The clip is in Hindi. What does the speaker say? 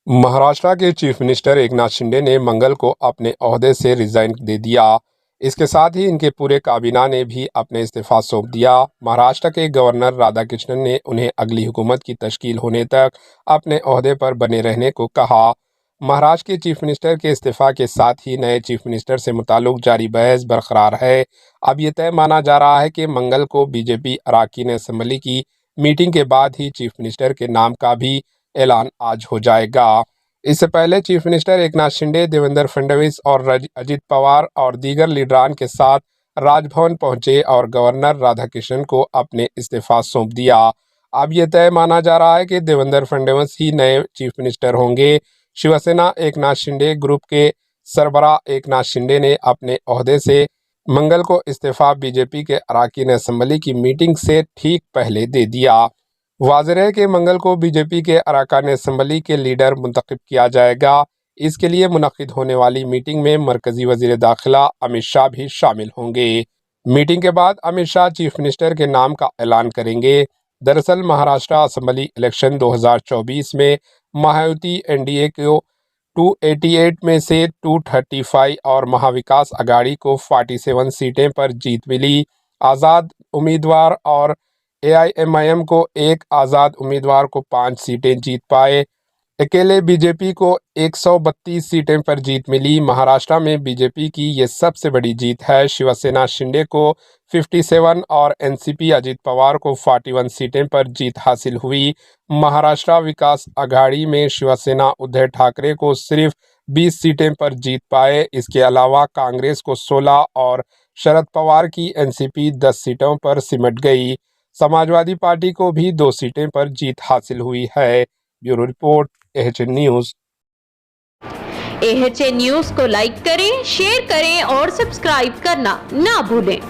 महाराष्ट्र के चीफ मिनिस्टर एकनाथ शिंदे ने मंगल को अपने ओहदे से रिजाइन दे दिया। इसके साथ ही इनके पूरे काबीना ने भी अपने इस्तीफा सौंप दिया। महाराष्ट्र के गवर्नर राधाकृष्णन ने उन्हें अगली हुकूमत की तश्कील होने तक अपने ओहदे पर बने रहने को कहा। महाराष्ट्र के चीफ मिनिस्टर के इस्तीफा के साथ ही नए चीफ मिनिस्टर से मुताल्लिक जारी बहस बरकरार है। अब ये तय माना जा रहा है कि मंगल को बीजेपी अरकान असम्बली की मीटिंग के बाद ही चीफ मिनिस्टर के नाम का भी ऐलान आज हो जाएगा। इससे पहले चीफ मिनिस्टर एकनाथ शिंदे देवेंद्र फडणवीस और अजित पवार और दीगर लीडरान के साथ राजभवन पहुंचे और गवर्नर राधाकृष्णन को अपने इस्तीफा सौंप दिया। अब यह तय माना जा रहा है कि देवेंद्र फडणवीस ही नए चीफ मिनिस्टर होंगे। शिवसेना एकनाथ शिंदे ग्रुप के सरबराह एकनाथ शिंदे ने अपने ओहदे से मंगल को इस्तीफा बीजेपी के अरकान असम्बली की मीटिंग से ठीक पहले दे दिया। वाज़ेह है कि मंगल को बीजेपी के अरकान असम्बली के लीडर मुंतखब किया जाएगा। इसके लिए मुनक्किद होने वाली मीटिंग में मरकजी वज़ीर दाखिला अमित शाह भी शामिल होंगे। मीटिंग के बाद अमित शाह चीफ मिनिस्टर के नाम का ऐलान करेंगे। दरअसल महाराष्ट्र असम्बली इलेक्शन 2024 में महायुति एनडीए को 288 में से 235 और महाविकास अघाड़ी को 47 सीटें पर जीत मिली। आज़ाद उम्मीदवार और एआईएमआईएम को एक आज़ाद उम्मीदवार को 5 सीटें जीत पाए। अकेले बीजेपी को 132 सीटें पर जीत मिली। महाराष्ट्र में बीजेपी की ये सबसे बड़ी जीत है। शिवसेना शिंदे को 57 और एनसीपी अजित पवार को 41 सीटें पर जीत हासिल हुई। महाराष्ट्र विकास अघाड़ी में शिवसेना उद्धव ठाकरे को सिर्फ 20 सीटें पर जीत पाए। इसके अलावा कांग्रेस को 16 और शरद पवार की एनसीपी 10 सीटों पर सिमट गई। समाजवादी पार्टी को भी 2 सीटें पर जीत हासिल हुई है। Bureau report AHN news. AHN news को लाइक करें, शेयर करें और सब्सक्राइब करना ना भूलें।